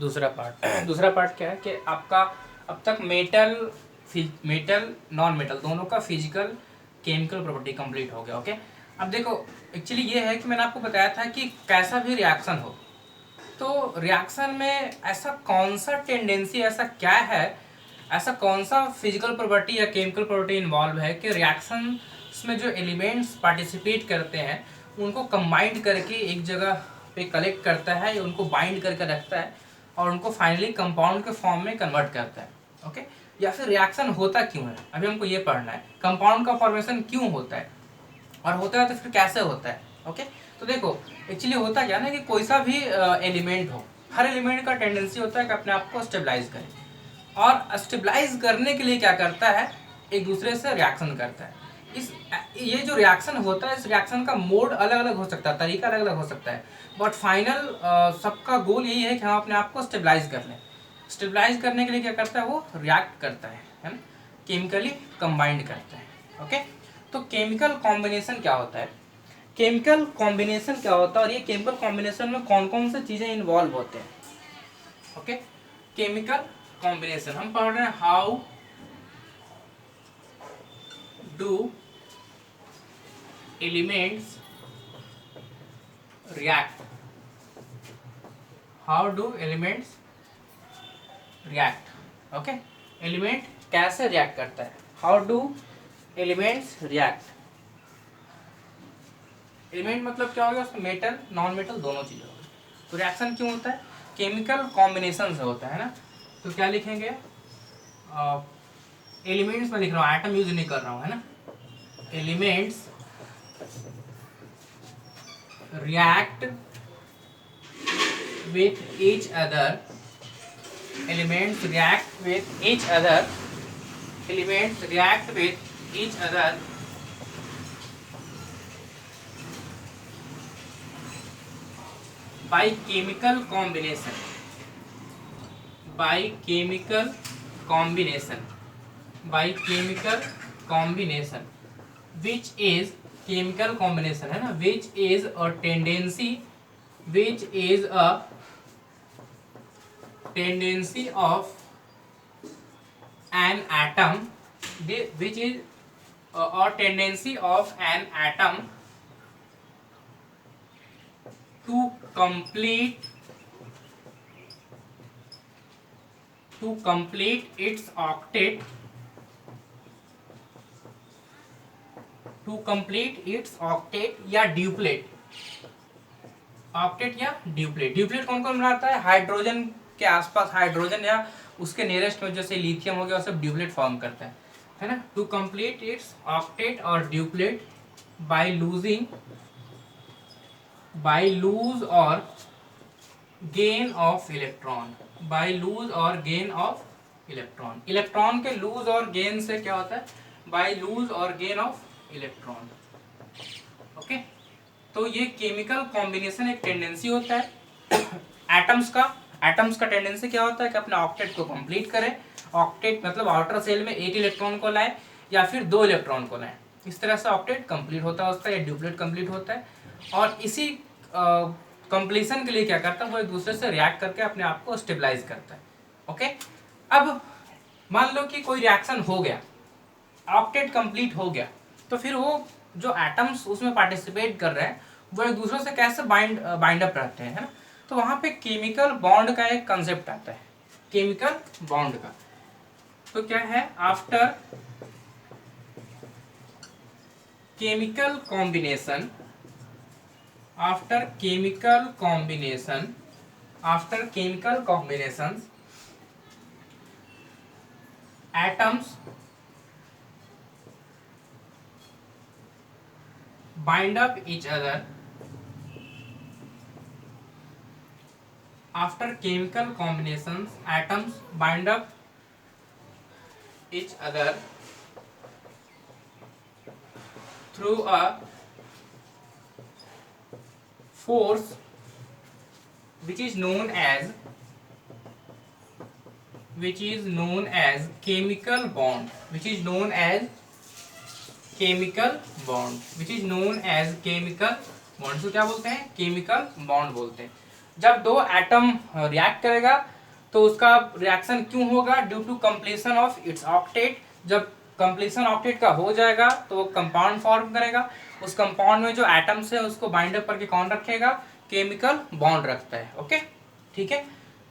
दूसरा पार्ट दूसरा पार्ट क्या है कि आपका अब तक मेटल नॉन मेटल दोनों का फिजिकल केमिकल प्रॉपर्टी कंप्लीट हो गया। ओके, अब देखो एक्चुअली ये है कि मैंने आपको बताया था कि कैसा भी रिएक्शन हो तो रिएक्शन में ऐसा कौन सा टेंडेंसी, ऐसा क्या है, ऐसा कौन सा फिजिकल प्रॉपर्टी या केमिकल प्रॉपर्टी इन्वॉल्व है कि रिएक्शन में जो एलिमेंट्स पार्टिसिपेट करते हैं उनको कंबाइंड करके एक जगह पे कलेक्ट करता है या उनको बाइंड करके रखता है और उनको फाइनली कंपाउंड के फॉर्म में कन्वर्ट करता है। ओके, या फिर रिएक्शन होता क्यों है, अभी हमको ये पढ़ना है। कंपाउंड का फॉर्मेशन क्यों होता है और होता है तो फिर कैसे होता है। ओके, तो देखो एक्चुअली होता क्या ना कि कोई सा भी एलिमेंट हो, हर एलिमेंट का टेंडेंसी होता है कि अपने आप को स्टेबलाइज करे और स्टेबलाइज करने के लिए क्या करता है, एक दूसरे से रिएक्शन करता है। इस ये जो रिएक्शन होता है, इस रिएक्शन का मोड अलग अलग हो सकता है, तरीका अलग अलग हो सकता है, बट फाइनल सबका गोल यही है कि हम अपने आप को स्टेबलाइज कर लें। स्टेबलाइज करने के लिए क्या करता है, वो रिएक्ट करता है ना, केमिकली कंबाइंड करता है। ओके, तो केमिकल कॉम्बिनेशन क्या होता है, केमिकल कॉम्बिनेशन क्या होता है और ये केमिकल कॉम्बिनेशन में कौन कौन सी चीजें इन्वॉल्व होते हैं। ओके, केमिकल कॉम्बिनेशन हम पढ़ रहे हैं, how do elements react, how do elements react. Okay, element कैसे रिएक्ट करता है, how do elements react. Element मतलब क्या हो गया, उसमें मेटल नॉन मेटल दोनों चीजें हो गई। तो रिएक्शन क्यों होता है, केमिकल कॉम्बिनेशन से होता है ना। तो क्या लिखेंगे, एलिमेंट्स में लिख रहा हूँ, एटम यूज नहीं कर रहा हूँ, है ना। Elements react with each other, elements react with each other, elements react with each other by chemical combination, by chemical combination, by chemical combination, which is chemical combination है ना, which is a tendency, which is a tendency of an atom, which is a tendency of an atom to complete its octet, to complete its octet या duplet, octet या duplet. Duplet कौन कौन बनाता है, hydrogen के आसपास hydrogen या उसके नियरेस्ट में जैसे लिथियम हो गया वो सब ड्यूप्लेट फॉर्म करता है ना। टू कंप्लीट इट्स ऑक्टेट और duplet by losing, by lose or gain of electron, by lose or gain of electron, electron के लूज और गेन से क्या होता है, by lose और gain of electron। ओके, तो ये केमिकल कॉम्बिनेशन एक टेंडेंसी होता है एटम्स का टेंडेंसी क्या होता है कि अपने ऑक्टेट को कंप्लीट करें। ऑक्टेट मतलब आउटर सेल में एक इलेक्ट्रॉन को लाए या फिर दो इलेक्ट्रॉन को लाए, इस तरह से ऑक्टेट कंप्लीट होता है या ड्यूप्लेट कंप्लीट होता है। और इसी कंप्लीशन के लिए क्या करता है, वो एक दूसरे से रिएक्ट करके अपने आप को स्टेबलाइज करता है। ओके, अब मान लो कि कोई रिएक्शन हो गया, ऑक्टेट कंप्लीट हो गया, तो फिर वो जो एटम्स उसमें पार्टिसिपेट कर रहे हैं वो एक दूसरे से कैसे बाइंड अप रहते हैं, है ना। तो वहां पे केमिकल बॉन्ड का एक कंसेप्ट आता है, केमिकल बॉन्ड का। तो क्या है, after chemical combination, after chemical combinations atoms bind up each other, after chemical combinations atoms bind up each other through a force which is known as chemical bond, which is known as chemical bond, which is known as chemical bond। तो क्या बोलते हैं, chemical bond बोलते हैं। जब दो atom react करेगा तो उसका रिएक्शन क्यों होगा? Due to completion of its octet. जब कंप्लीशन ऑक्टेट का हो जाएगा तो वो कंपाउंड फॉर्म करेगा। उस कंपाउंड में जो एटम्स है उसको बाइंड अप करके कौन रखेगा? केमिकल बॉन्ड रखता है। ओके, ठीक है।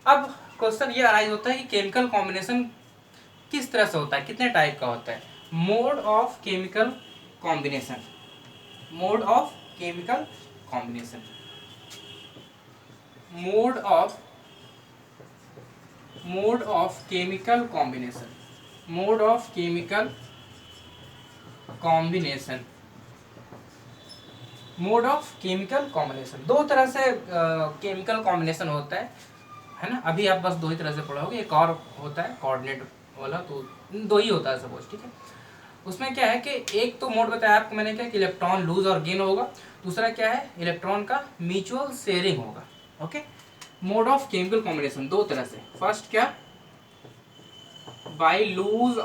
अब क्वेश्चन ये अराइज होता है कि केमिकल कॉम्बिनेशन किस तरह से होता है, कितने टाइप का होता है? Mode of chemical combination, mode of chemical combination, mode of chemical combination, mode of chemical combination, mode of chemical combination. दो तरह से केमिकल कॉम्बिनेशन होता है ना। अभी आप बस दो ही तरह से पढ़ोगे, एक और होता है कोऑर्डिनेट वाला, तो दो ही होता है सपोज, ठीक है। उसमें क्या है कि एक तो मोड बताया आपको मैंने क्या कि इलेक्ट्रॉन लूज और गेन होगा, दूसरा क्या है इलेक्ट्रॉन का म्यूचुअल शेयरिंग होगा। Okay, mode of chemical combination दो तरह से। फर्स्ट क्या, by lose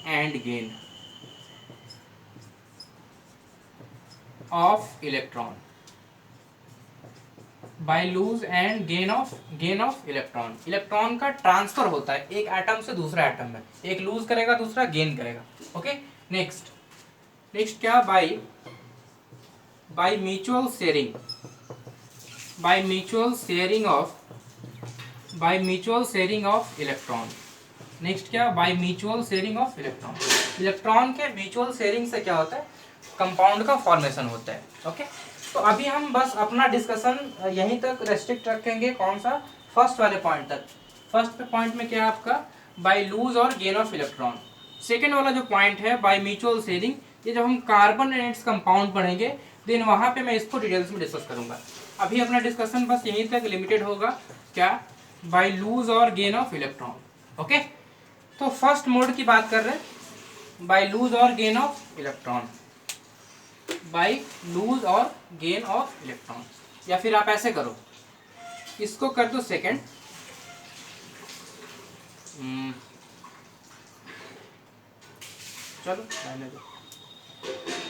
and gain of electron, by lose and gain of electron. Electron का ट्रांसफर होता है एक एटम से दूसरा एटम में, एक लूज करेगा दूसरा गेन करेगा। ओके, नेक्स्ट क्या, by mutual sharing, by mutual sharing of electron. Next क्या, by mutual sharing of electron. Electron के म्यूचुअल शेयरिंग से क्या होता है? कंपाउंड का फॉर्मेशन होता है। ओके, तो अभी हम बस अपना डिस्कशन यहीं तक रेस्ट्रिक्ट रखेंगे। कौन सा? फर्स्ट वाले पॉइंट तक। फर्स्ट पॉइंट में क्या है आपका? बाय लूज और गेन ऑफ इलेक्ट्रॉन। सेकेंड वाला जो पॉइंट है बाय म्यूचुअल शेयरिंग, ये जब हम कार्बन एंड इट्स कंपाउंड पढ़ेंगे देन वहां पे मैं इसको डिटेल्स में डिस्कस करूंगा। अभी अपना डिस्कशन बस यहीं तक लिमिटेड होगा। क्या? बाय लूज और गेन ऑफ इलेक्ट्रॉन। ओके, तो फर्स्ट मोड की बात कर रहे हैं, बाय लूज और gain of electron, by lose और गेन ऑफ इलेक्ट्रॉन। या फिर आप ऐसे करो, इसको कर दो सेकेंड, चलो रहने दो,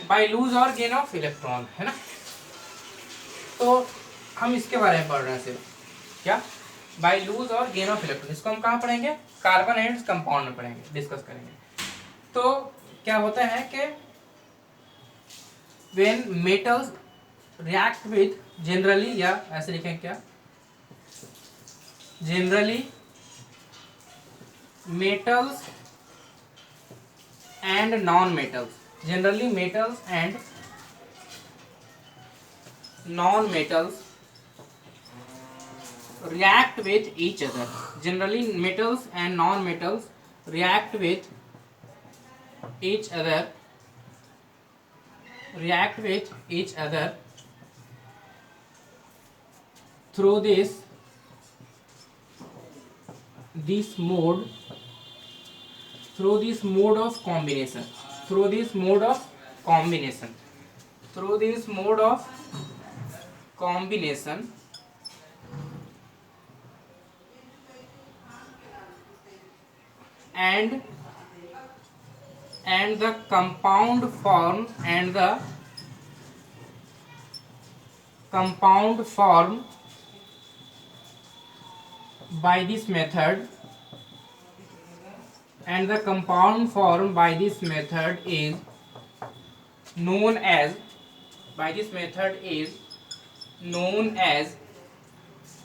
बाय लूज और गेन ऑफ इलेक्ट्रॉन, है ना। तो हम इसके बारे में पढ़ रहे हैं सिर्फ। क्या? बाय लूज और गेन ऑफ इलेक्ट्रॉन। इसको हम कहाँ पढ़ेंगे? कार्बन एंड कंपाउंड में पढ़ेंगे, डिस्कस करेंगे। तो क्या होता है कि when metals react with generally, या ऐसे लिखें क्या, generally metals and non-metals, generally metals and non-metals react with each other, generally metals and non-metals react with each other, react with each other through this mode, through this mode of combination, through this mode of combination, through this mode of combination, and the compound form, and the compound form by this method, and the compound form by this method is known as, by this method is known as,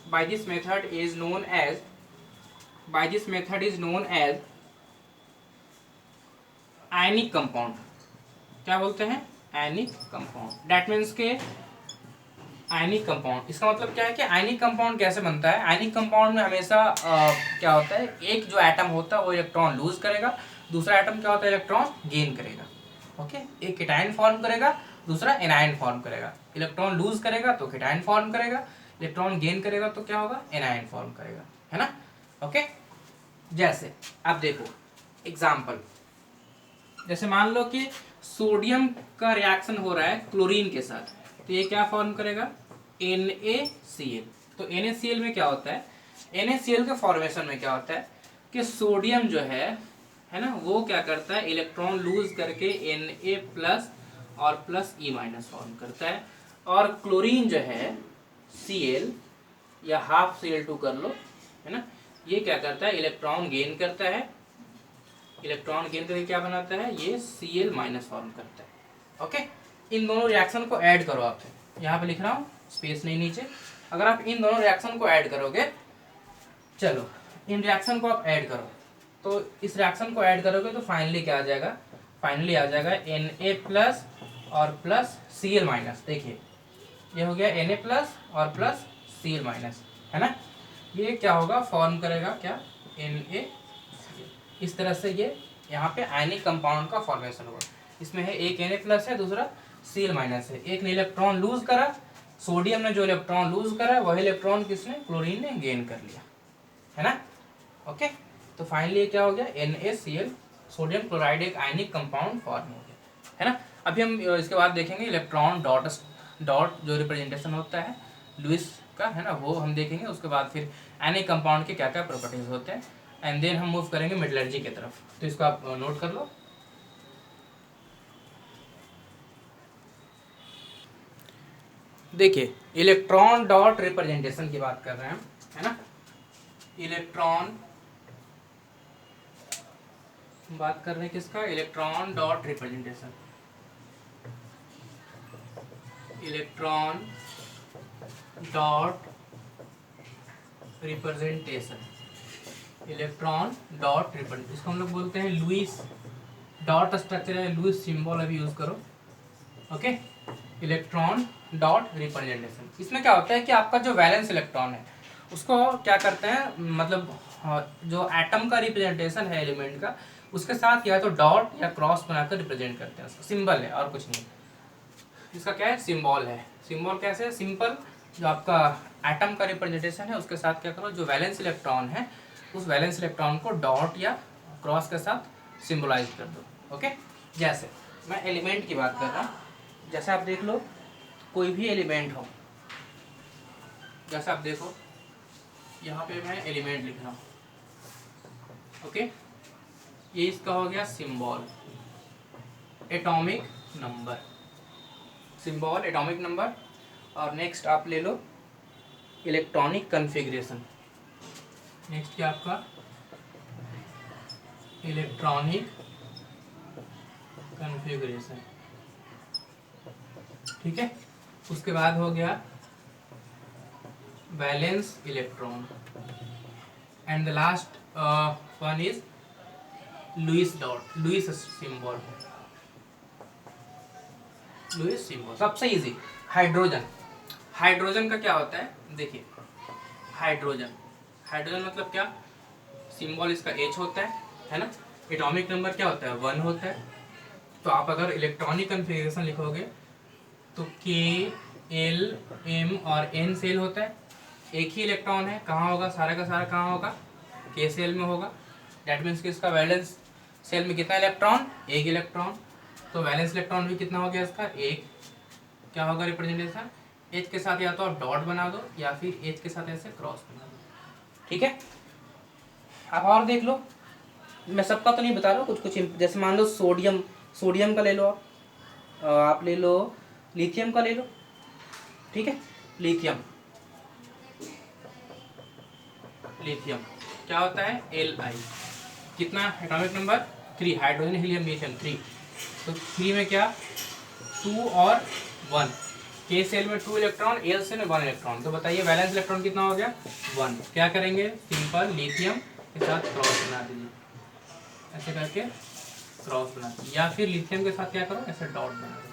by this method is known as, by this method is known as ionic compound. क्या बोलते हैं? Ionic compound. That means के ionic compound, इसका मतलब क्या है कि ionic compound कैसे बनता है? आयनिक कंपाउंड में हमेशा क्या होता है, एक जो एटम होता है वो इलेक्ट्रॉन लूज करेगा, दूसरा एटम क्या होता है इलेक्ट्रॉन गेन करेगा। ओके, एक केटायन फॉर्म करेगा, दूसरा एनायन फॉर्म करेगा। इलेक्ट्रॉन लूज करेगा तो केटायन फॉर्म करेगा, इलेक्ट्रॉन गेन करेगा तो क्या होगा? एनायन फॉर्म करेगा, है ना। ओके, जैसे आप देखो एग्जाम्पल, जैसे मान लो कि सोडियम का रिएक्शन हो रहा है क्लोरीन के साथ, तो ये क्या फॉर्म करेगा? NaCl। तो NaCl में क्या होता है? NaCl के फॉर्मेशन में क्या होता है कि सोडियम जो है ना, वो क्या करता है इलेक्ट्रॉन लूज करके Na+ और +E- फॉर्म करता है, और क्लोरीन जो है Cl या हाफ Cl2 कर लो, है ना, ये क्या करता है, इलेक्ट्रॉन गेन करता है, इलेक्ट्रॉन गेन करके क्या बनाता है, ये Cl माइनस फॉर्म करता है। ओके, इन दोनों रिएक्शन को ऐड करो आप, यहाँ पे लिख रहा हूँ, स्पेस नहीं नीचे। अगर आप इन दोनों रिएक्शन को ऐड करोगे, चलो इन रिएक्शन को आप ऐड करो, तो इस रिएक्शन को ऐड करोगे तो फाइनली क्या आ जाएगा, फाइनली आ जाएगा Na प्लस और प्लस Cl माइनस। देखिए ये हो गया Na प्लस और प्लस Cl माइनस, है ना, ये क्या होगा, फॉर्म करेगा क्या, Na। इस तरह से ये यहाँ पे आयनिक कंपाउंड का फॉर्मेशन होगा। इसमें है एक Na प्लस है, दूसरा Cl माइनस है, एक ने इलेक्ट्रॉन लूज करा, सोडियम ने जो इलेक्ट्रॉन लूज करा वही इलेक्ट्रॉन किसने, क्लोरीन ने गेन कर लिया, है ना। ओके, तो फाइनली क्या हो गया, NaCl, सोडियम क्लोराइड एक आयनिक कंपाउंड फॉर्म हो गया, है ना। अभी हम इसके बाद देखेंगे इलेक्ट्रॉन डॉट जो रिप्रेजेंटेशन होता है लुईस का, है ना, वो हम देखेंगे। उसके बाद फिर आयनिक कंपाउंड के क्या क्या प्रॉपर्टीज होते हैं, एंड देन हम मूव करेंगे मेटलर्जी की तरफ। तो इसको आप नोट कर लो। देखिए इलेक्ट्रॉन डॉट रिप्रेजेंटेशन की बात कर रहे हैं, है ना, इलेक्ट्रॉन बात कर रहे हैं किसका, electron dot representation, electron dot representation, electron dot representation, इसको हम लोग बोलते हैं लुईस डॉट स्ट्रक्चर है, लुईस सिंबल अभी यूज करो। ओके, इलेक्ट्रॉन डॉट रिप्रेजेंटेशन, इसमें क्या होता है कि आपका जो वैलेंस इलेक्ट्रॉन है उसको क्या करते हैं, मतलब जो एटम का रिप्रेजेंटेशन है एलिमेंट का, उसके साथ या तो डॉट या क्रॉस बनाकर रिप्रेजेंट करते हैं, उसका सिंबल है और कुछ नहीं, इसका क्या है, सिंबल है। सिंबल कैसे है, सिंपल, जो आपका एटम का रिप्रेजेंटेशन है उसके साथ क्या करो, जो वैलेंस इलेक्ट्रॉन है उस वैलेंस इलेक्ट्रॉन को डॉट या क्रॉस के साथ सिंबलाइज कर दो। ओके, जैसे मैं एलिमेंट की बात कर रहा हूँ, जैसे आप देख लो कोई भी एलिमेंट हो, जैसे आप देखो यहाँ पे मैं एलिमेंट लिख रहा हूँ, ओके, ये इसका हो गया symbol, atomic number, symbol atomic number. और नेक्स्ट आप ले लो इलेक्ट्रॉनिक कन्फिग्रेशन, नेक्स्ट क्या आपका इलेक्ट्रॉनिक कन्फिग्रेशन, ठीक है। उसके बाद हो गया valence electron, and the last one is Lewis dot, Lewis symbol, Lewis symbol. सबसे इजी हाइड्रोजन, हाइड्रोजन का क्या होता है, देखिए हाइड्रोजन, हाइड्रोजन मतलब क्या, सिंबल इसका H होता है ना, एटॉमिक नंबर क्या होता है 1 होता है। तो आप अगर इलेक्ट्रॉनिक कन्फिग्रेशन लिखोगे तो K L M और N सेल होता है, एक ही इलेक्ट्रॉन है, कहाँ होगा, सारा का सारा कहाँ होगा, K सेल में होगा। डैट मीन्स कि इसका वैलेंस सेल में कितना इलेक्ट्रॉन, एक इलेक्ट्रॉन, तो वैलेंस इलेक्ट्रॉन भी कितना हो गया इसका, एक। क्या होगा रिप्रेजेंटेशन, H के साथ या तो आप डॉट बना दो या फिर H के साथ ऐसे क्रॉस बना दो, ठीक है। आप और देख लो, मैं सबका तो नहीं बता रहा हूँ, कुछ कुछ जैसे मान लो सोडियम, सोडियम का ले लो आप ले लो लिथियम का ले लो, ठीक है, लिथियम, लिथियम क्या होता है Li, कितना atomic number 3, hydrogen helium lithium 3, तो 3 में क्या 2 और 1, K सेल में 2 इलेक्ट्रॉन, L सेल में 1 इलेक्ट्रॉन, तो बताइए वैलेंस इलेक्ट्रॉन कितना हो गया 1। क्या करेंगे, सिंपल लिथियम के साथ क्रॉस बना दीजिए, ऐसे करके क्रॉस बना दीजिए, या फिर लिथियम के साथ क्या करो, ऐसे डॉट बना दो।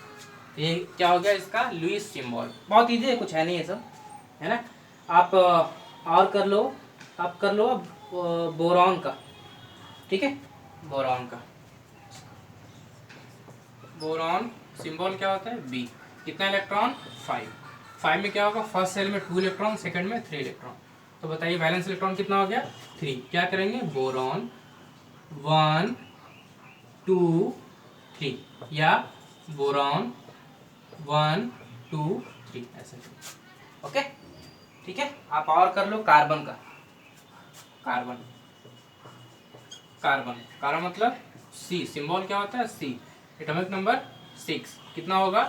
ये क्या हो गया इसका लुईस सिंबल, बहुत इजी है, कुछ है नहीं ये सब, है ना। आप और कर लो, आप कर लो बोरॉन का, ठीक है, बोरॉन का, बोरॉन सिंबल क्या होता है B, कितना इलेक्ट्रॉन 5, 5 में क्या होगा, फर्स्ट सेल में 2 इलेक्ट्रॉन, सेकंड में 3 इलेक्ट्रॉन, तो बताइए वैलेंस इलेक्ट्रॉन कितना हो गया 3। क्या करेंगे, बोरॉन 1 2 3 या बोरॉन 1 2 3 ऐसे, ओके, ठीक है। आप और कर लो कार्बन का, कार्बन, कार्बन, कार्बन मतलब C, सिंबल क्या होता है C, एटॉमिक नंबर 6, कितना होगा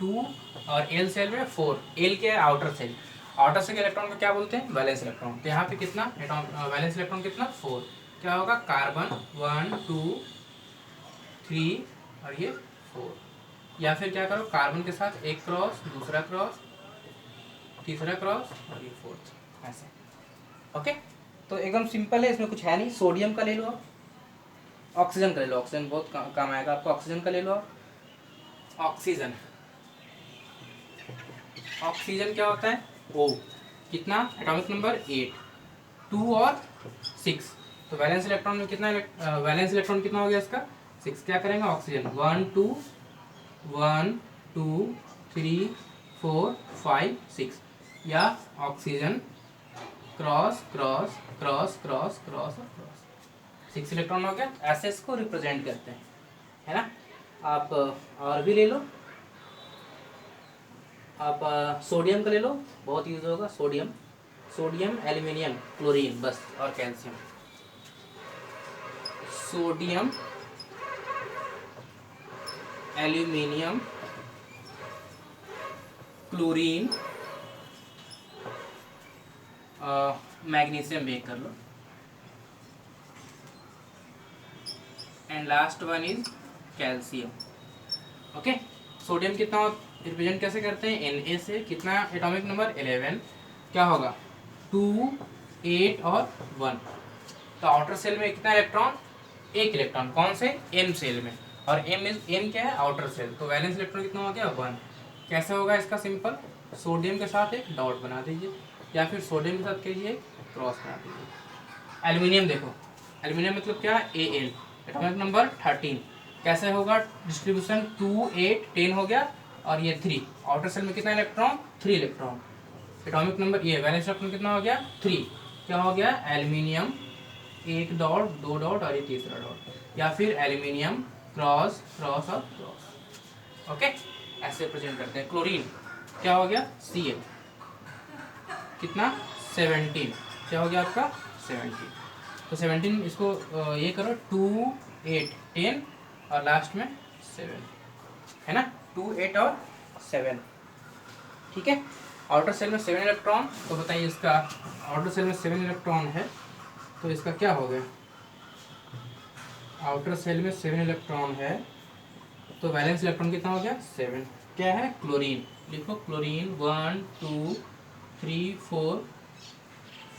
2 और एल सेल में 4। एल क्या है? Outer shell. आउटर सेल के इलेक्ट्रॉन को क्या बोलते हैं? Valence electron. तो यहाँ पे कितना वैलेंस इलेक्ट्रॉन कितना? 4। क्या होगा? कार्बन 1 2 3 और ये 4। या फिर क्या करो, कार्बन के साथ एक क्रॉस, दूसरा क्रॉस, तीसरा क्रॉस और ये फोर्थ, ऐसे। ओके, तो एकदम सिंपल है, इसमें कुछ है नहीं। सोडियम का ले लो, ऑक्सीजन का ले लो, ऑक्सीजन बहुत काम आएगा आपको। ऑक्सीजन का ले लो। ऑक्सीजन, ऑक्सीजन क्या होता है? O। कितना? एटॉमिक नंबर 8, 2 और 6। तो वैलेंस इलेक्ट्रॉन में कितना वैलेंस इलेक्ट्रॉन कितना हो गया इसका? 6। क्या करेंगे? ऑक्सीजन 1 2 1 2 3 4 5 6, या oxygen cross cross cross cross cross और क्रॉस, 6 इलेक्ट्रॉन हो गया। ऐसे इसको रिप्रेजेंट करते हैं, है ना। आप और भी ले लो। आप सोडियम का ले लो, बहुत यूज होगा सोडियम। सोडियम, एल्यूमिनियम, क्लोरीन, बस, और calcium. Sodium, aluminium, chlorine, magnesium भी कर लो, and last one is calcium. Okay, sodium कितना रिप्रेजेंट कैसे करते हैं? Na से। कितना? Atomic number 11। क्या होगा? 2 8 और 1। तो आउटर सेल में कितना इलेक्ट्रॉन? एक इलेक्ट्रॉन। कौन से? M सेल में। और M क्या है? Outer shell. तो वैलेंस इलेक्ट्रॉन कितना हो गया? 1। कैसे होगा इसका? सिंपल, सोडियम के साथ एक डॉट बना दीजिए, या फिर सोडियम के साथ कीजिए क्रॉस बना दीजिए। एल्यूमिनियम देखो, एल्यूमिनियम मतलब क्या? Al, atomic number 13। कैसे होगा डिस्ट्रीब्यूशन? 2 8 10 हो गया, और ये 3। आउटर सेल में कितना इलेक्ट्रॉन? 3 इलेक्ट्रॉन। एटॉमिक नंबर, ये वैलेंस इलेक्ट्रॉन कितना हो गया? 3। क्या हो गया? एल्यूमिनियम एक डॉट, दो डॉट और ये तीसरा डॉट, या फिर एल्यूमिनियम क्रॉस क्रॉस और क्रॉस। ओके, ऐसे प्रेजेंट करते हैं। क्लोरीन क्या हो गया? Cl। कितना? 17। क्या हो गया आपका? 17। तो 17 इसको ये करो, 2 8 10 और लास्ट में 7, है ना। 2 8 और 7, ठीक है। आउटर सेल में 7 इलेक्ट्रॉन। तो बताइए इसका, आउटर सेल में 7 इलेक्ट्रॉन है, तो इसका क्या हो गया? आउटर सेल में 7 इलेक्ट्रॉन है, तो वैलेंस इलेक्ट्रॉन कितना हो गया? 7। क्या है? क्लोरीन। लिखो क्लोरीन 1 2 3 4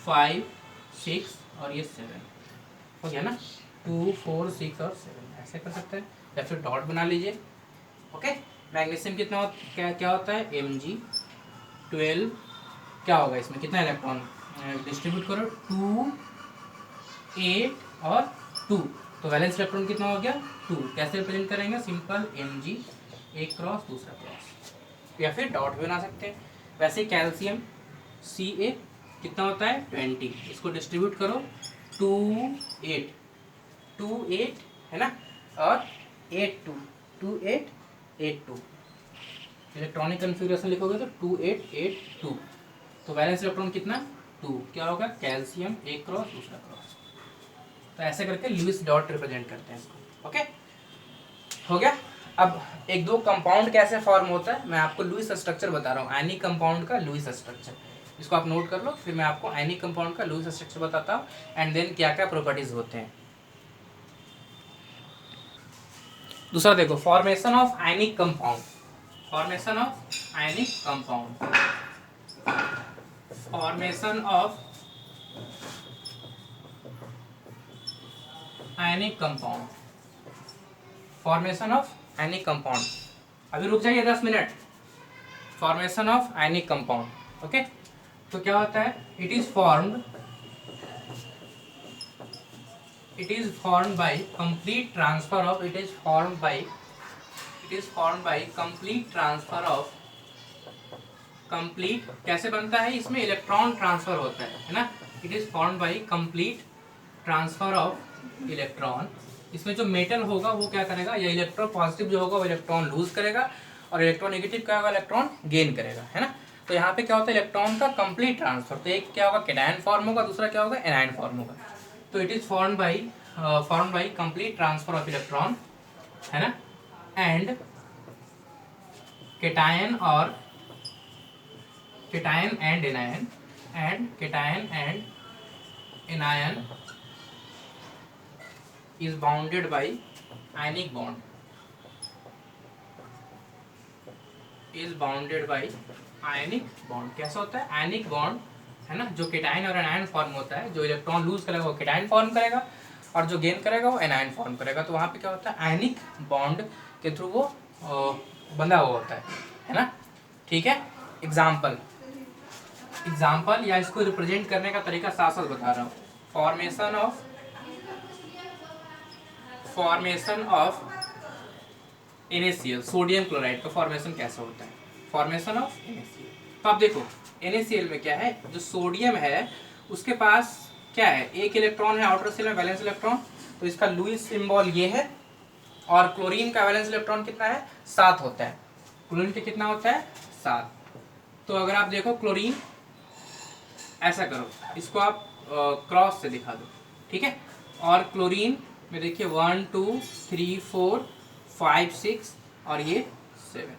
5 6 और ये 7 हो गया ना। 2 4 6 और 7 ऐसे कर सकते हैं, या फिर डॉट बना लीजिए। ओके, मैग्नीशियम कितना क्या होता है? Mg12। क्या होगा इसमें? कितना इलेक्ट्रॉन? डिस्ट्रीब्यूट करो, 2 8 और 2। तो वैलेंस इलेक्ट्रॉन कितना हो गया? 2। कैसे रिप्रेजेंट करेंगे? सिंपल, Mg एक क्रॉस दूसरा क्रॉस, या फिर डॉट भी बना सकते हैं। वैसे कैल्शियम Ca कितना होता है? 20। इसको डिस्ट्रीब्यूट करो, 2 8 है ना, और 8 2 2 8 8 2। इलेक्ट्रॉनिक कन्फिग्रेशन लिखोगे तो 2 8 8 2। तो वैलेंस इलेक्ट्रॉन कितना? 2। क्या होगा? कैल्शियम एक क्रॉस दूसरा क्रॉस। तो ऐसे करके लुईस डॉट रिप्रेजेंट करते हैं इसको। ओके, हो गया। अब एक दो कंपाउंड कैसे फॉर्म होता है मैं आपको लुईस स्ट्रक्चर बता रहा हूँ। आयनिक कंपाउंड का लुईस स्ट्रक्चर, इसको आप नोट कर लो, फिर मैं आपको आयनिक कंपाउंड का लुईस स्ट्रक्चर बताता हूँ, एंड देन क्या क्या प्रॉपर्टीज होते हैं। दूसरा देखो, formation of ionic compound. Formation of ionic compound, formation of ionic compound, formation of ionic compound. अभी रुक जाइए 10 minute. Formation of ionic compound. Okay, तो क्या होता है? It is formed by complete transfer of complete कैसे बनता है? इसमें इलेक्ट्रॉन ट्रांसफर होता है ना। It is formed by complete transfer of electron. इसमें जो मेटल होगा वो क्या करेगा? या इलेक्ट्रॉन पॉजिटिव जो होगा वो इलेक्ट्रॉन लूज करेगा, और इलेक्ट्रॉन नेगेटिव क्या होगा? इलेक्ट्रॉन गेन करेगा, है ना। तो यहाँ पे क्या होता है? इलेक्ट्रॉन का कंप्लीट ट्रांसफर। तो एक क्या होगा? कैटायन फॉर्म होगा, दूसरा क्या होगा? एनायन फॉर्म होगा। तो it is formed by complete transfer of electron, है ना, एंड cation और cation and anion is bounded by ionic bond, कैसा होता है आयनिक बॉन्ड, है ना, जो केटाइन और एनायन फॉर्म होता है, जो इलेक्ट्रॉन लूज करेगा वो केटाइन फॉर्म करेगा और जो गेन करेगा वो एनायन फॉर्म करेगा। तो वहाँ पे क्या होता है आयनिक बॉन्ड के थ्रू वो बंधा हुआ होता है ना, ठीक है। एग्जाम्पल या इसको रिप्रेजेंट करने का तरीका साथ साथ बता रहा हूँ। Formation of NaCl, sodium chloride का फॉर्मेशन कैसे होता है, फॉर्मेशन ऑफ NaCl। तो आप देखो NaCl में क्या है, जो सोडियम है उसके पास क्या है, एक इलेक्ट्रॉन है आउटर सेल में, वैलेंस इलेक्ट्रॉन, तो इसका लुईस सिंबल ये है। और क्लोरीन का वैलेंस इलेक्ट्रॉन कितना है, 7 होता है। क्लोरीन का कितना होता है, 7। तो अगर आप देखो क्लोरीन, ऐसा करो इसको आप क्रॉस से दिखा दो, ठीक है। और क्लोरीन में देखिए 1 2 3 4 5 6 और ये 7।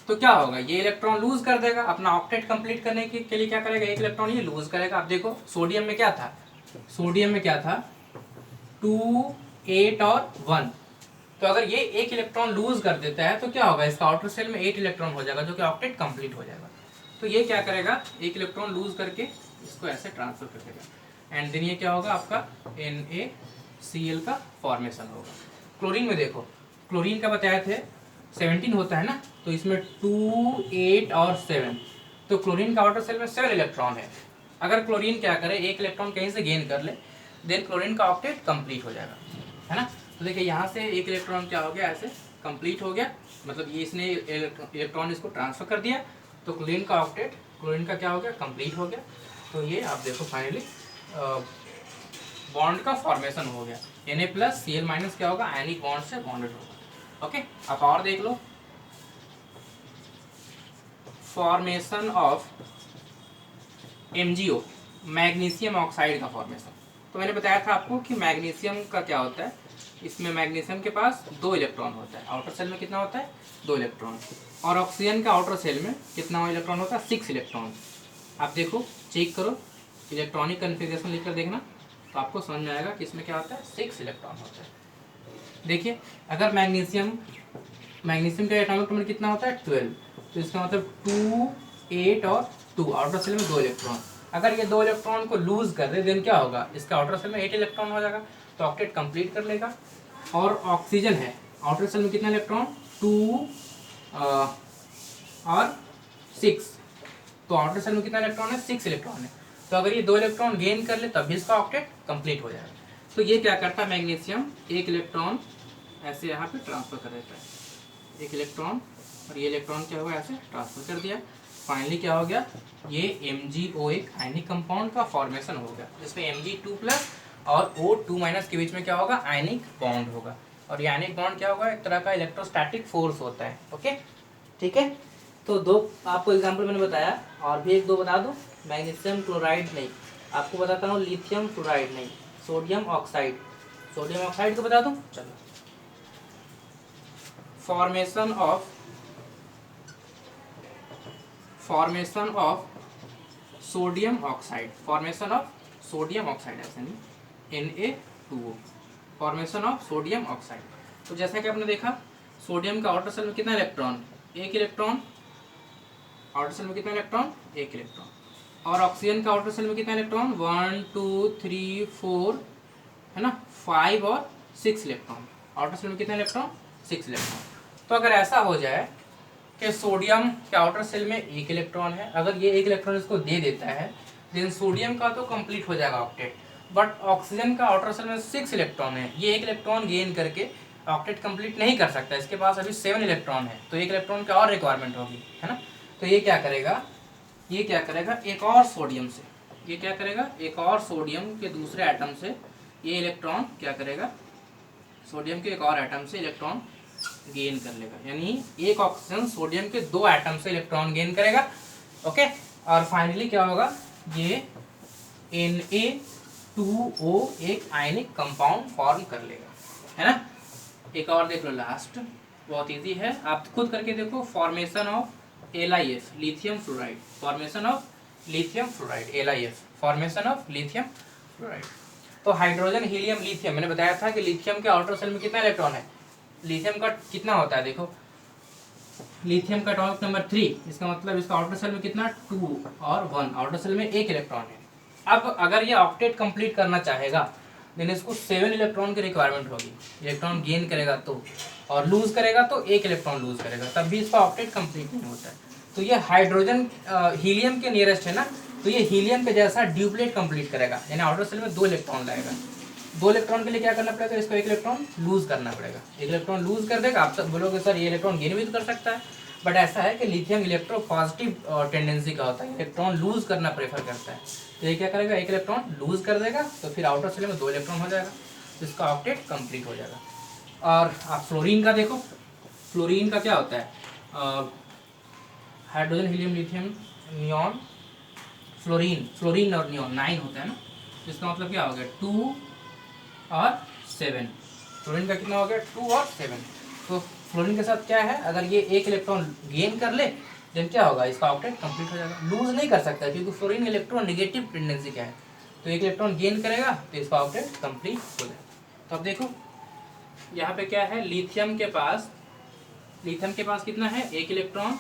तो क्या होगा, ये इलेक्ट्रॉन लूज कर देगा अपना ऑक्टेट कंप्लीट करने के लिए क्या करेगा, एक इलेक्ट्रॉन ये लूज करेगा। आप देखो सोडियम में क्या था, 2 8 और 1। तो अगर ये एक इलेक्ट्रॉन लूज कर देता है तो क्या होगा, इसका आउटर सेल में 8 इलेक्ट्रॉन हो जाएगा, जो कि ऑक्टेट कंप्लीट हो जाएगा। तो ये क्या करेगा, एक इलेक्ट्रॉन लूज करके इसको ऐसे ट्रांसफर कर देगा, एंड देन ये क्या होगा, आपका NaCl का फॉर्मेशन होगा। क्लोरीन में देखो, क्लोरीन का बताया थे 17 होता है ना, तो इसमें 2 8 और 7, तो क्लोरीन का आउटर सेल में 7 इलेक्ट्रॉन है। अगर क्लोरीन क्या करे, एक इलेक्ट्रॉन कहीं से गेन कर ले, देन क्लोरीन का ऑक्टेट कंप्लीट हो जाएगा, है ना। तो देखिए यहाँ से एक इलेक्ट्रॉन क्या हो गया, ऐसे कंप्लीट हो गया, मतलब ये इसने इलेक्ट्रॉन इसको ट्रांसफर कर दिया, तो क्लोरीन का ऑक्टेट, क्लोरीन का क्या हो गया, कंप्लीट हो गया। तो ये आप देखो फाइनली बॉन्ड का फॉर्मेशन हो गया। Na+Cl- क्या होगा, आयनिक बॉन्ड से बॉन्डेड होगा। ओके, आप और देख लो, formation of MgO, magnesium oxide का फॉर्मेशन। तो मैंने बताया था आपको कि मैग्नीशियम का क्या होता है, इसमें मैग्नीशियम के पास 2 इलेक्ट्रॉन होता है, आउटर सेल में कितना होता है, 2 इलेक्ट्रॉन। और ऑक्सीजन का आउटर सेल में कितना इलेक्ट्रॉन होता है, 6 इलेक्ट्रॉन। आप देखो चेक करो, इलेक्ट्रॉनिक कन्फिग्रेशन लिखकर देखना, तो आपको समझ में आएगा कि इसमें क्या होता है, 6 इलेक्ट्रॉन होता है। देखिए अगर मैग्नीशियम का एटॉमिक नंबर कितना होता है, 12, तो इसका मतलब 2 8 और 2, आउटर सेल में 2 इलेक्ट्रॉन। अगर ये 2 इलेक्ट्रॉन को लूज कर दे देन क्या होगा, इसका आउटर सेल में 8 इलेक्ट्रॉन हो जाएगा, तो ऑक्टेट कंप्लीट कर लेगा। और ऑक्सीजन है, आउटर सेल में कितना इलेक्ट्रॉन, 2 और 6, तो आउटर सेल में कितना इलेक्ट्रॉन है, 6 इलेक्ट्रॉन है। तो अगर ये 2 इलेक्ट्रॉन गेन कर ले तब भी इसका ऑक्टेट कंप्लीट हो जाएगा। तो ये क्या करता है, मैग्नीशियम एक इलेक्ट्रॉन ऐसे यहाँ पे ट्रांसफर कर देता है, एक इलेक्ट्रॉन, और ये इलेक्ट्रॉन क्या हुआ, ऐसे ट्रांसफर कर दिया। फाइनली क्या हो गया, ये MgO एक आयनिक कंपाउंड का फॉर्मेशन हो गया, जिसमें Mg2+ और O2- के बीच में क्या होगा, आयनिक बॉन्ड होगा। और ये आयनिक बॉन्ड क्या होगा, एक तरह का इलेक्ट्रोस्टैटिक फोर्स होता है। ओके, ठीक है। तो 2 आपको एग्जाम्पल मैंने बताया, और भी 1-2 बता दो। मैग्नीशियम क्लोराइड नहीं, आपको बताता हूँ लिथियम फ्लोराइड नहीं, सोडियम ऑक्साइड को बता दूँ। चलो, फॉर्मेशन ऑफ सोडियम ऑक्साइड, ऐसे नहीं, Na2O, formation of sodium oxide. तो जैसा कि आपने देखा, सोडियम का आउटर सेल में कितना इलेक्ट्रॉन, 1 इलेक्ट्रॉन, आउटर सेल में कितना इलेक्ट्रॉन, 1 इलेक्ट्रॉन। और ऑक्सीजन का आउटर सेल में कितना इलेक्ट्रॉन, 1 2 3 4, है ना, 5 और 6 इलेक्ट्रॉन। आउटर सेल में कितना इलेक्ट्रॉन, 6 इलेक्ट्रॉन। तो अगर ऐसा हो जाए कि सोडियम के आउटर सेल में 1 इलेक्ट्रॉन है, अगर ये 1 इलेक्ट्रॉन इसको दे देता है, देन सोडियम का तो कंप्लीट हो जाएगा ऑक्टेट। बट ऑक्सीजन का आउटर सेल में 6 इलेक्ट्रॉन है, ये 1 इलेक्ट्रॉन गेन करके ऑक्टेट कंप्लीट नहीं कर सकता, इसके पास अभी 7 इलेक्ट्रॉन है, तो 1 इलेक्ट्रॉन की और रिक्वायरमेंट होगी, है ना। तो ये क्या करेगा, एक और सोडियम से, एक और सोडियम के दूसरे एटम से ये इलेक्ट्रॉन क्या करेगा, सोडियम के एक और एटम से इलेक्ट्रॉन गेन कर लेगा। यानी एक ऑक्सीजन सोडियम के 2 एटम से इलेक्ट्रॉन गेन करेगा। ओके, और फाइनली क्या होगा, ये Na2O एक आयनिक कंपाउंड फॉर्म कर लेगा, है ना। एक और देख लो लास्ट, बहुत इजी है, आप खुद करके देखो। Formation of LiF, lithium fluoride, formation of lithium fluoride, LiF, formation of lithium fluoride. तो हाइड्रोजन हीलियम लिथियम, मैंने बताया था कि लिथियम के आउटर सेल में कितना इलेक्ट्रॉन है, लिथियम का कितना होता है, देखो लिथियम का एटॉमिक नंबर 3, इसका मतलब इसका आउटर सेल में कितना 2 और 1, आउटर सेल में 1 इलेक्ट्रॉन है। अब अगर ये ऑक्टेट कंप्लीट करना चाहेगा देन इसको 7 इलेक्ट्रॉन की रिक्वायरमेंट होगी। इलेक्ट्रॉन गेन करेगा तो, और लूज करेगा तो 1 इलेक्ट्रॉन लूज करेगा, तब भी इसका ऑक्टेट कंप्लीट नहीं होता है। तो ये हाइड्रोजन हीलियम के नियरेस्ट है ना, तो ये हीलियम के जैसा ड्यूप्लेट कंप्लीट करेगा, यानी आउटर सेल में 2 इलेक्ट्रॉन लाएगा। 2 इलेक्ट्रॉन के लिए क्या करना पड़ेगा, इसको 1 इलेक्ट्रॉन लूज करना पड़ेगा। 1 इलेक्ट्रॉन लूज कर देगा। आप सब बोलोगे सर ये इलेक्ट्रॉन गेन भी कर सकता है, बट ऐसा है कि लिथियम इलेक्ट्रोपॉजिटिव टेंडेंसी का होता है, इलेक्ट्रॉन लूज करना प्रेफर करता है। तो ये क्या करेगा, 1 इलेक्ट्रॉन लूज कर देगा, तो फिर आउटर सेल में 2 इलेक्ट्रॉन हो जाएगा, तो इसका ऑक्टेट कंप्लीट हो जाएगा। और आप फ्लोरीन का देखो, फ्लोरीन का क्या होता है, hydrogen helium lithium neon fluorine, fluorine और नियॉन 9 होता है ना, इसका मतलब क्या हो गया 2 और 7। फ्लोरीन का कितना हो गया 2 और 7। तो फ्लोरीन के साथ क्या है, अगर ये 1 इलेक्ट्रॉन गेन कर ले देन क्या होगा, इसका ऑक्टेट कंप्लीट हो जाएगा। लूज नहीं कर सकता क्योंकि फ्लोरीन इलेक्ट्रॉन नेगेटिव टेंडेंसी का है, तो 1 इलेक्ट्रॉन गेन करेगा तो इसका ऑक्टेट कंप्लीट हो जाएगा। तो अब देखो यहाँ पे क्या है, लिथियम के पास कितना है 1 इलेक्ट्रॉन,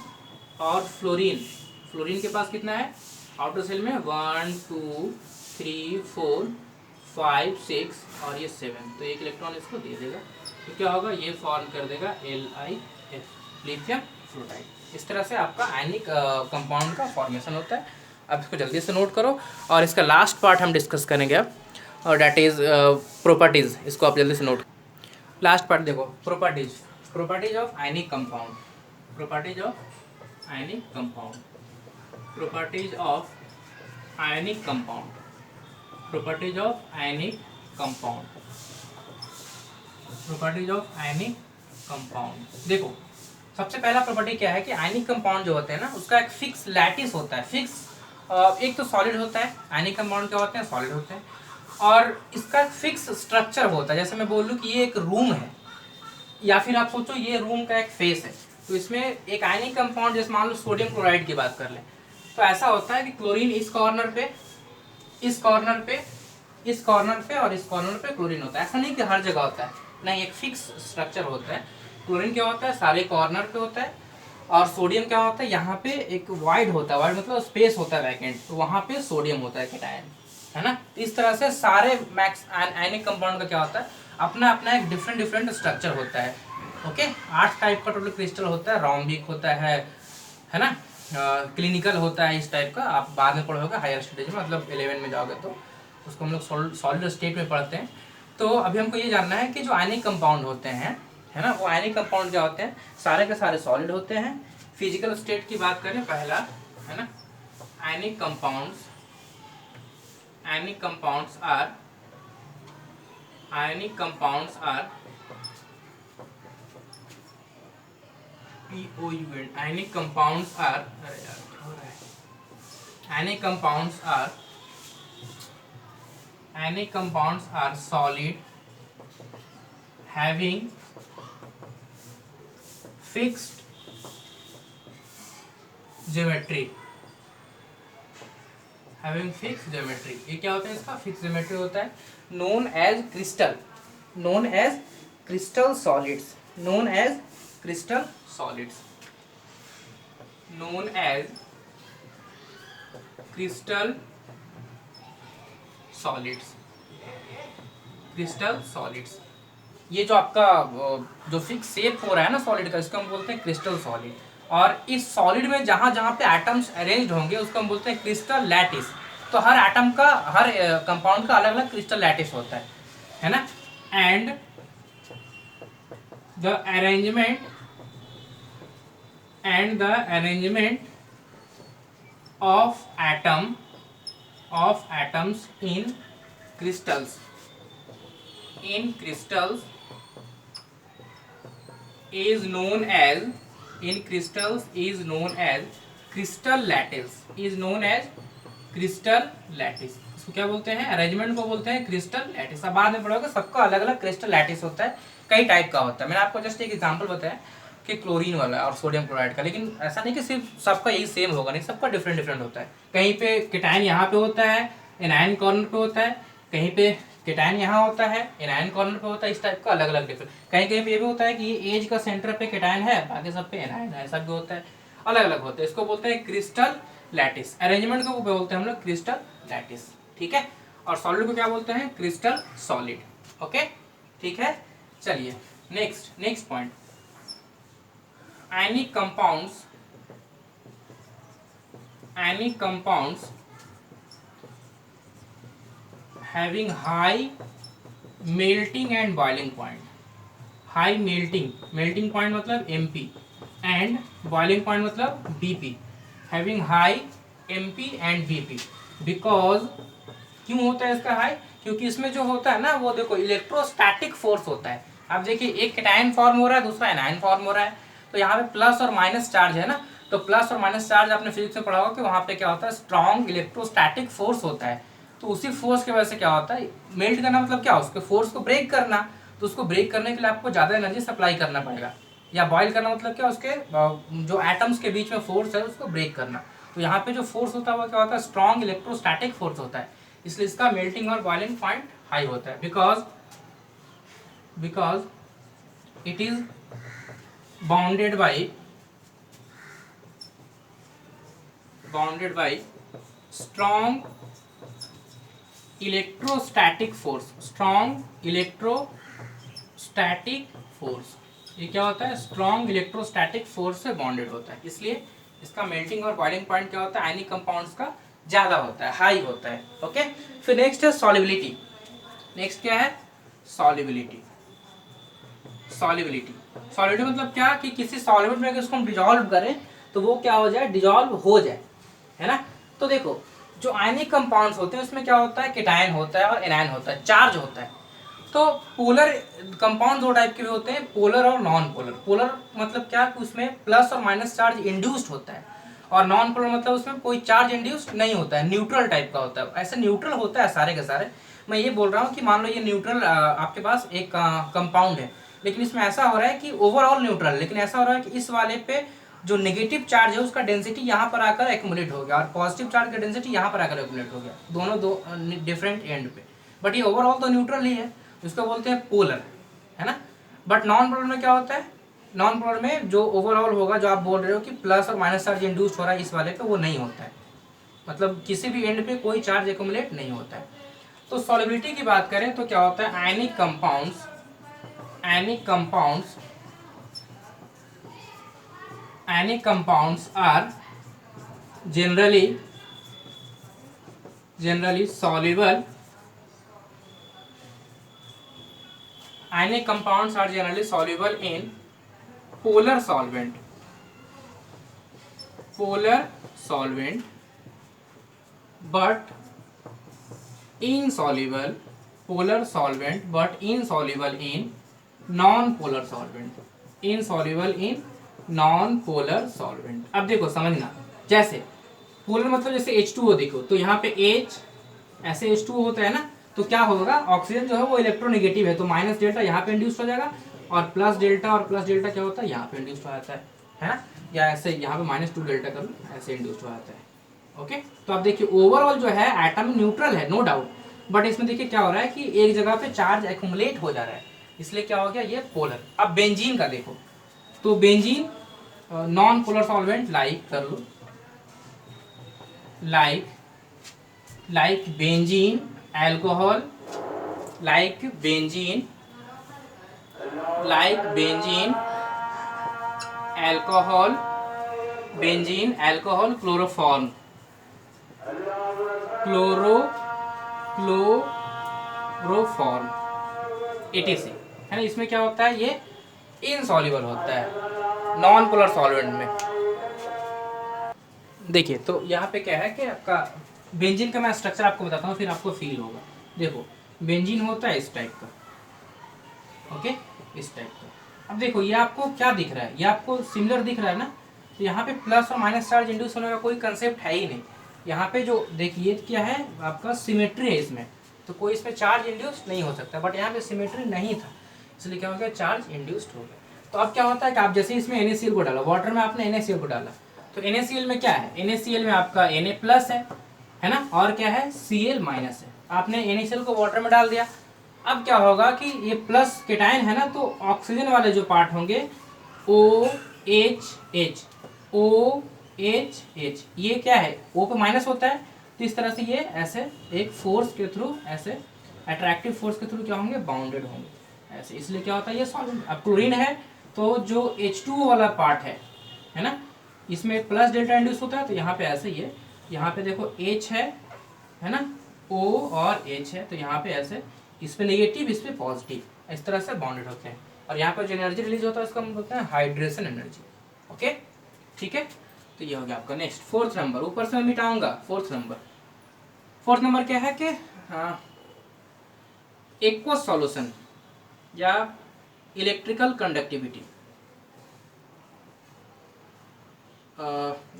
और फ्लोरीन के पास कितना है आउटर सेल में 1 2 3 4 5 6 और ये 7, तो 1 इलेक्ट्रॉन इसको दे देगा, तो क्या होगा ये फॉर्म कर देगा LiF, लिथियम फ्लोराइड। इस तरह से आपका आयनिक कंपाउंड का फॉर्मेशन होता है। अब इसको जल्दी से नोट करो, और इसका लास्ट पार्ट हम डिस्कस करेंगे अब, और डैट इज प्रॉपर्टीज। इसको आप जल्दी से नोट, लास्ट पार्ट देखो, properties of ionic compound, properties of ionic compound, properties of ionic compound, properties of ionic compound, properties of ionic compound. देखो सबसे पहला प्रॉपर्टी क्या है कि आयनिक कंपाउंड जो होते हैं ना उसका एक फिक्स लैटिस होता है, फिक्स एक तो सॉलिड होता है, आयनिक कंपाउंड क्या होते हैं सॉलिड होते हैं, और इसका फिक्स स्ट्रक्चर होता है। जैसे मैं बोल लूँ कि ये एक रूम है, या फिर आप सोचो ये रूम का एक फेस है, तो इसमें एक आयनिक कंपाउंड, जैसे मान लो सोडियम क्लोराइड की बात कर ले, तो ऐसा होता है कि क्लोरीन इस कॉर्नर पे, इस कॉर्नर पे, इस कॉर्नर पे और इस कॉर्नर पे क्लोरीन होता है। ऐसा नहीं कि हर जगह होता है, नहीं, एक फिक्स स्ट्रक्चर होता है। क्लोरीन क्या होता है सारे कॉर्नर पे होता है, और सोडियम क्या होता है यहाँ पे एक वाइड होता है, वाइड मतलब स्पेस होता है वैकेंट, तो वहाँ पे सोडियम होता है कैटायन, है ना। इस तरह से सारे मैक्स आयनिक कंपाउंड का क्या होता है अपना अपना एक डिफरेंट स्ट्रक्चर होता है। ओके, 8 टाइप का टोटल क्रिस्टल होता है, रोम्बिक होता है ना, क्लिनिकल होता है, इस टाइप का आप बाद में पढ़ोगे हायर स्टडीज में, मतलब 11 में जाओगे तो उसको हम लोग सॉलिड स्टेट में पढ़ते हैं। तो अभी हमको ये जानना है कि जो आयनिक कंपाउंड होते हैं, है ना, वो आयनिक कंपाउंड क्या होते हैं, सारे के सारे सॉलिड होते हैं। फिजिकल स्टेट की बात करें पहला, है ना, ionic compounds are ionic compounds are ionic compounds are ionic compounds are solid having fixed geometry, ये क्या होता है इसका फिक्स ज्योमेट्री होता है, known as crystal solids, crystal solids। ये जो आपका जो फिक्स शेप हो रहा है ना सॉलिड का, इसको हम बोलते हैं क्रिस्टल सॉलिड। और इस सॉलिड में जहाँ जहाँ पे एटम्स अरेंज्ड होंगे उसको हम बोलते हैं क्रिस्टल लैटिस। तो हर एटम का, हर कंपाउंड का अलग अलग क्रिस्टल लैटिस होता है ना। And the arrangement of atoms in crystals is known as crystal lattice। इसको क्या बोलते हैं, अरेंजमेंट को बोलते हैं क्रिस्टल लैटिस। अब बाद में पढ़ोगे सबका अलग अलग क्रिस्टल लैटिस होता है, कई टाइप का होता है। मैंने आपको जस्ट एक एग्जांपल बताया, कि क्लोरीन वाला है और सोडियम क्लोराइड का, लेकिन ऐसा नहीं कि सिर्फ सबका यही सेम होगा, नहीं, सबका डिफरेंट डिफरेंट होता है। कहीं पे केटायन यहाँ पे होता है, एनायन कॉर्नर पे होता है, कहीं पे केटायन यहाँ होता है, एनायन कॉर्नर पे होता है, इस टाइप का अलग अलग डिफरेंट। कहीं कहीं पे ये भी होता है कि ये एज का सेंटर पे केटायन है, बाकी सब पे एनायन है, ऐसा भी होता है, अलग अलग होते हैं। इसको बोलते हैं क्रिस्टल लैटिस। अरेंजमेंट को बोलते हैं हम लोग क्रिस्टल लैटिस, ठीक है। और सॉलिड को क्या बोलते हैं? Crystal solid. ओके, ठीक है। चलिए next point, any compounds having high melting and boiling point, high melting point मतलब MP and boiling point मतलब BP, having high MP and BP, because क्यों होता है इसका हाई? क्योंकि इसमें जो होता है ना वो देखो इलेक्ट्रोस्टैटिक फोर्स होता है। आप देखिए एक कैटायन फॉर्म हो रहा है, दूसरा एनायन फॉर्म हो रहा है, तो यहाँ पे प्लस और माइनस चार्ज है ना, तो प्लस और माइनस चार्ज आपने फिजिक्स में पढ़ा होगा कि वहाँ पे क्या होता है, स्ट्रॉन्ग इलेक्ट्रोस्टैटिक फोर्स होता है। तो उसी फोर्स की वजह से क्या होता है, मेल्ट करना मतलब क्या, उसके फोर्स को ब्रेक करना, तो उसको ब्रेक करने के लिए आपको ज़्यादा एनर्जी सप्लाई करना पड़ेगा। या बॉयल करना मतलब क्या, उसके जो एटम्स के बीच में फोर्स है उसको ब्रेक करना। तो यहाँ पे जो फोर्स होता है वो क्या होता है, स्ट्रॉन्ग इलेक्ट्रोस्टैटिक फोर्स होता है, इसलिए इसका मेल्टिंग और बॉइलिंग पॉइंट हाई होता है। Because it is bounded by strong electrostatic force, ये क्या होता है, स्ट्रॉन्ग इलेक्ट्रोस्टैटिक फोर्स से बॉन्डेड होता है, इसलिए इसका मेल्टिंग और बॉइलिंग पॉइंट क्या होता है, आयनिक कंपाउंड्स का ज्यादा होता है, हाई होता है। ओके, फिर नेक्स्ट है सॉल्युबिलिटी। नेक्स्ट क्या है, सॉल्युबिलिटी मतलब क्या कि किसी सॉल्वेंट में अगर उसको हम डिजॉल्व करें तो वो क्या हो जाए, डिजॉल्व हो जाए, है ना। तो देखो जो आयनिक कंपाउंड्स होते हैं उसमें क्या होता है, केटायन होता है और एनायन होता है, चार्ज होता है। तो पोलर कंपाउंड दो टाइप के भी होते हैं, पोलर और नॉन पोलर। पोलर मतलब क्या कि उसमें प्लस और माइनस चार्ज इंड्यूस्ड होता है, और नॉन पोलर मतलब उसमें कोई चार्ज इंड्यूस्ड नहीं होता है, न्यूट्रल टाइप का होता है। ऐसे न्यूट्रल होता है सारे के सारे। मैं ये बोल रहा हूँ कि मान लो ये न्यूट्रल आपके पास एक कंपाउंड है, लेकिन इसमें ऐसा हो रहा है कि ओवरऑल न्यूट्रल, लेकिन ऐसा हो रहा है कि इस वाले पे जो नेगेटिव चार्ज है उसका डेंसिटी यहाँ पर आकर एक्यूमुलेट हो गया, और पॉजिटिव चार्ज का डेंसिटी यहाँ पर आकर एक्यूमुलेट हो गया, दोनों दो डिफरेंट एंड पे, बट ये ओवरऑल तो न्यूट्रल ही है, इसको बोलते हैं पोलर, है ना। बट नॉन पोलर में क्या होता है, नॉन पोलर में जो ओवरऑल होगा, जो आप बोल रहे हो कि प्लस और माइनस चार्ज इंड्यूस हो रहा है इस वाले पे, वो नहीं होता है, मतलब किसी भी एंड पे कोई चार्ज एक्यूमुलेट नहीं होता है। तो सॉल्युबिलिटी की बात करें तो क्या होता है, ionic compounds are generally soluble. Ionic compounds are generally soluble in polar solvent, but insoluble, polar solvent but insoluble in non-polar solvent, अब देखो समझना, जैसे पोलर मतलब जैसे H2O देखो, तो यहाँ पे H ऐसे H2O होता है ना, तो क्या होगा, ऑक्सीजन जो है वो इलेक्ट्रोनेगेटिव है, तो माइनस डेल्टा यहाँ पे इंड्यूस हो जाएगा, और प्लस डेल्टा क्या होता है, यहाँ पे इंड्यूस हो जाता है ना, या ऐसे यहाँ पे -2 डेल्टा कर लो, ऐसे इंड्यूस हो जाता है। ओके, तो अब देखिए ओवरऑल जो है एटम न्यूट्रल है, नो डाउट, बट इसमें देखिए क्या हो रहा है कि एक जगह पे चार्ज एक्यूमुलेट हो जा रहा है, इसलिए क्या हो गया, ये पोलर। अब बेंजीन का देखो, तो benzene non polar solvent like कर लो, like benzene alcohol, like benzene alcohol, chloroform, etc, है ना। इसमें क्या होता है, ये इनसॉल्युबल होता है नॉन पोलर सॉल्वेंट में। देखिए तो यहाँ पे क्या है कि आपका बेंजीन का मैं स्ट्रक्चर आपको बताता हूँ, फिर आपको फील होगा। देखो बेंजीन होता है इस टाइप का, ओके, इस टाइप का। अब देखो ये आपको क्या दिख रहा है, ये आपको सिमिलर दिख रहा है ना, तो यहाँ पे प्लस और माइनस चार्ज इंड्यूस होने का कोई कंसेप्ट है ही नहीं। यहाँ पे जो देखिए क्या है, आपका सिमेट्री है इसमें, तो कोई इसमें चार्ज इंड्यूस नहीं हो सकता, बट यहाँ पे सिमेट्री नहीं था, इसलिए क्या हो गया, चार्ज इंड्यूस्ड हो गया। तो अब क्या होता है कि आप जैसे इसमें NaCl को डाला, वाटर में आपने NaCl को डाला, तो NaCl में क्या है, NaCl में आपका Na प्लस है ना, और क्या है Cl माइनस है। आपने NaCl को वाटर में डाल दिया, अब क्या होगा कि ये प्लस केटायन है ना, तो ऑक्सीजन वाले जो पार्ट होंगे OH OH, ये क्या है O पे माइनस होता है, तो इस तरह से ये ऐसे एक फोर्स के थ्रू, ऐसे अट्रैक्टिव फोर्स के थ्रू क्या होंगे, बाउंडेड होंगे ऐसे, इसलिए क्या होता है ये सॉल्वेंट। अब क्लोरीन है तो जो H2O वाला पार्ट है ना, इसमें प्लस डेल्टा इंड्यूस होता है, तो यहाँ पे ऐसे ये, यहाँ पे देखो H है ना, O और H है, तो यहाँ पे ऐसे इस पे नेगेटिव इस पे पॉजिटिव, इस तरह से बॉन्डेड होते हैं, और यहाँ पर जो एनर्जी रिलीज होता है उसका हम बोलते हैं हाइड्रेशन एनर्जी। ओके ठीक है, तो ये हो गया आपका नेक्स्ट फोर्थ नंबर, ऊपर से मैं मिटाऊंगा फोर्थ नंबर क्या है कि एक्वस सॉल्यूशन या इलेक्ट्रिकल कंडक्टिविटी,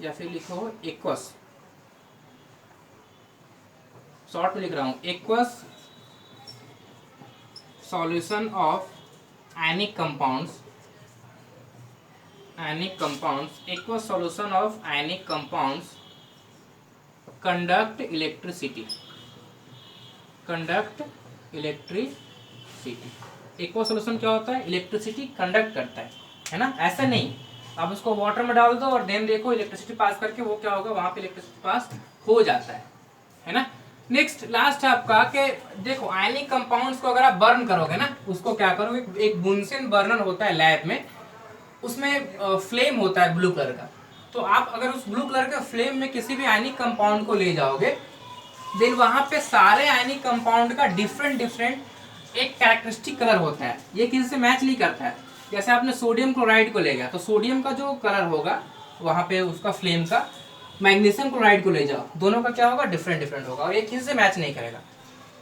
या फिर लिखो एक्वस, शॉर्ट में लिख रहा हूं, aqueous solution of anic compounds, aqueous solution of anic compounds conduct electricity, aqueous solution क्या होता है, इलेक्ट्रिसिटी कंडक्ट करता है ना, ऐसा नहीं आप उसको वाटर में डाल दो और देन देखो इलेक्ट्रिसिटी पास करके वो क्या होगा, वहां पे इलेक्ट्रिसिटी पास हो जाता है ना। नेक्स्ट लास्ट है आपका कि देखो आयनिक कंपाउंड्स को अगर आप बर्न करोगे ना, उसको क्या करोगे, एक बुनसेन बर्नर होता है लैब में, उसमें फ्लेम होता है ब्लू कलर का, तो आप अगर उस ब्लू कलर के फ्लेम में किसी भी आयनिक कंपाउंड को ले जाओगे, देन वहां पे सारे आयनिक कंपाउंड का डिफरेंट एक कैरेक्टरिस्टिक कलर होता है, ये किसी से मैच नहीं करता है। जैसे आपने सोडियम क्लोराइड को ले गया, तो सोडियम का जो कलर होगा वहां पे उसका फ्लेम का, मैग्नीशियम क्लोराइड को ले जाओ, दोनों का क्या होगा, डिफरेंट होगा, और एक किसी से मैच नहीं करेगा।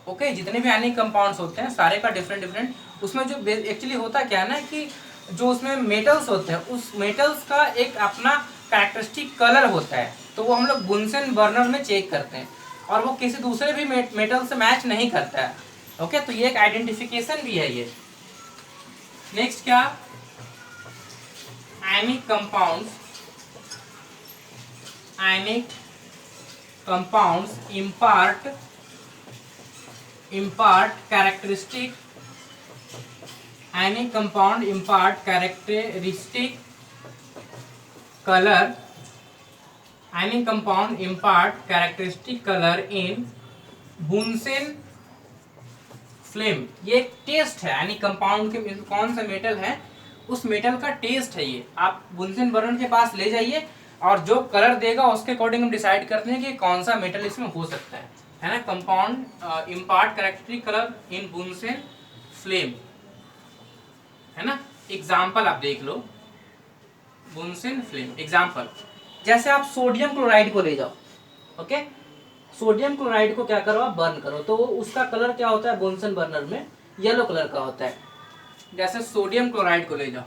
ओके, जितने भी आयनिक कंपाउंड्स होते हैं सारे का डिफरेंट, उसमें जो एक्चुअली होता क्या है ना कि जो उसमें मेटल्स होते हैं, उस मेटल्स का एक अपना कैरेक्टरिस्टिक कलर होता है, तो वो हम लोग बुनसेन बर्नर में चेक करते हैं, और वो किसी दूसरे भी मेटल से मैच नहीं करता है। ओके, तो ये एक आइडेंटिफिकेशन भी है ये। नेक्स्ट क्या, आयनिक compounds impart characteristic, ionic compound impart characteristic color, ionic compound impart characteristic color in Bunsen flame। ये एक टेस्ट है आयनिक कंपाउंड के, कौन सा मेटल है उस मेटल का टेस्ट है ये, आप बुनसेन बर्नर के पास ले जाइए और जो कलर देगा उसके अकॉर्डिंग हम डिसाइड करते हैं कि कौन सा मेटल इसमें हो सकता है ना। कंपाउंड इम्पार्ट कैरेक्टरिस्टिक कलर इन बुनसेन फ्लेम, है ना। एग्जाम्पल आप देख लो, बुनसेन फ्लेम एग्जाम्पल, जैसे आप सोडियम क्लोराइड को ले जाओ, ओके, सोडियम क्लोराइड को क्या करो आप बर्न करो, तो उसका कलर क्या होता है बुनसेन बर्नर में, येलो कलर का होता है। जैसे सोडियम क्लोराइड को ले जाओ,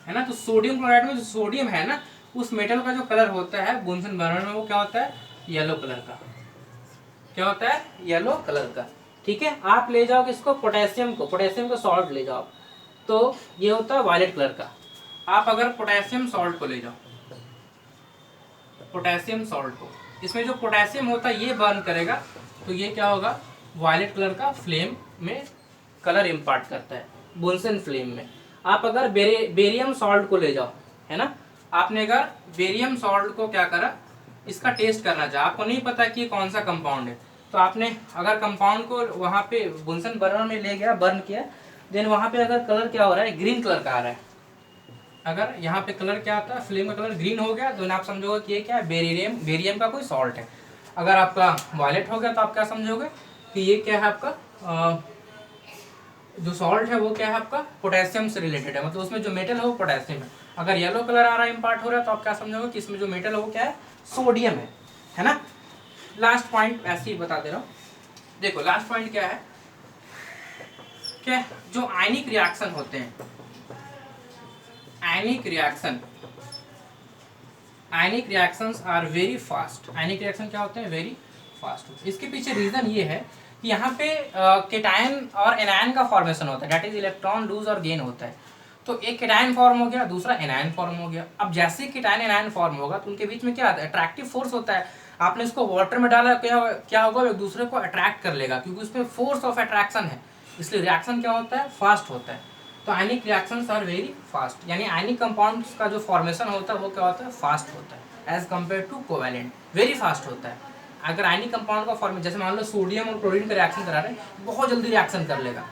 है ना, तो सोडियम क्लोराइड में जो सोडियम है ना, उस मेटल का जो कलर होता है बुनसेन बर्नर में वो क्या होता है, येलो कलर का, क्या होता है, येलो कलर का। ठीक है, आप ले जाओ किसको, पोटेशियम का सॉल्ट ले जाओ, तो ये होता है वायलेट कलर का। आप अगर पोटेशियम सॉल्ट को ले जाओ, पोटेशियम सॉल्ट को, इसमें जो पोटेशियम होता है ये बर्न करेगा, तो ये क्या होगा, वायलेट कलर का फ्लेम में कलर इम्पार्ट करता है बुनसेन फ्लेम में। आप अगर बेरियम सॉल्ट को ले जाओ, है ना, आपने अगर बेरियम सॉल्ट को क्या करा, इसका टेस्ट करना चाहा, आपको नहीं पता कि ये कौन सा कंपाउंड है, तो आपने अगर कंपाउंड को वहाँ पे बुनसेन बर्नर में ले गया, बर्न किया, देन वहाँ पे अगर कलर क्या हो रहा है, ग्रीन कलर का आ रहा है, अगर यहाँ पे कलर क्या आता है, फ्लेम का कलर ग्रीन हो गया, तो आप समझोगे कि ये क्या है, बेरियम का कोई सॉल्ट है। अगर आपका वायलेट हो गया तो आप क्या समझोगे कि ये क्या है, आपका जो सॉल्ट है वो क्या है, आपका पोटेशियम से रिलेटेड है, मतलब उसमें जो मेटल है वो पोटेशियम है। अगर येलो कलर आ रहा है, इम्पार्ट हो रहा है, तो आप क्या समझोगे कि इसमें जो मेटल है वो क्या है, सोडियम है ना। लास्ट पॉइंट ऐसे ही बता दे रहा हूँ, देखो लास्ट पॉइंट क्या है, क्या जो आयनिक रिएक्शन होते हैं, ionic reactions are very fast. Ionic reaction क्या होते हैं, वेरी फास्ट। इसके पीछे रीजन ये है कि यहाँ पे केटायन और एनायन का फॉर्मेशन होता है, दैट इज इलेक्ट्रॉन लूज और गेन होता है। तो एक केटायन फॉर्म हो गया, दूसरा एनायन फॉर्म हो गया। अब जैसे ही केटायन एनायन फॉर्म होगा तो उनके बीच में क्या अट्रैक्टिव फोर्स होता है। आपने इसको वाटर में डाला, क्या होगा, एक दूसरे को अट्रैक्ट कर लेगा क्योंकि उसमें फोर्स ऑफ अट्रैक्शन है, इसलिए रिएक्शन क्या होता है, फास्ट होता है। तो आयनिक रिएक्शंस आर वेरी फास्ट, यानी आयनिक कंपाउंड्स का जो फॉर्मेशन होता है वो क्या होता है, फास्ट होता है as compare to covalent, very fast होता है। अगर आयनिक कंपाउंड का फॉर्मेशन, जैसे मान लो सोडियम और क्लोरीन का रिएक्शन करा रहे हैं, बहुत जल्दी रिएक्शन कर लेगा।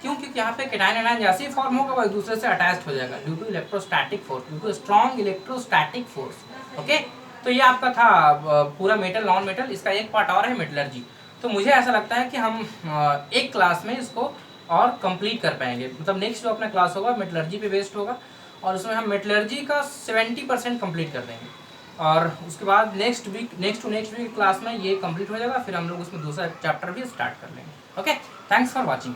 क्यों? क्योंकि यहाँ पे केटायन एनायन जैसे ही फॉर्म होगा वो एक दूसरे से अटैच्ड हो जाएगा due to electrostatic force, due to strong electrostatic force. Okay, तो ये आपका था पूरा मेटल नॉन मेटल। इसका एक पार्ट और है मेटलर्जी। तो मुझे ऐसा लगता है कि हम एक क्लास में इसको और कंप्लीट कर पाएंगे, मतलब नेक्स्ट जो अपना क्लास होगा मेटलर्जी पे बेस्ड होगा और उसमें हम मेटलर्जी का 70% कंप्लीट कर देंगे और उसके बाद next to next week class में ये कंप्लीट हो जाएगा, फिर हम लोग उसमें दूसरा चैप्टर भी स्टार्ट कर लेंगे। Okay, thanks for watching.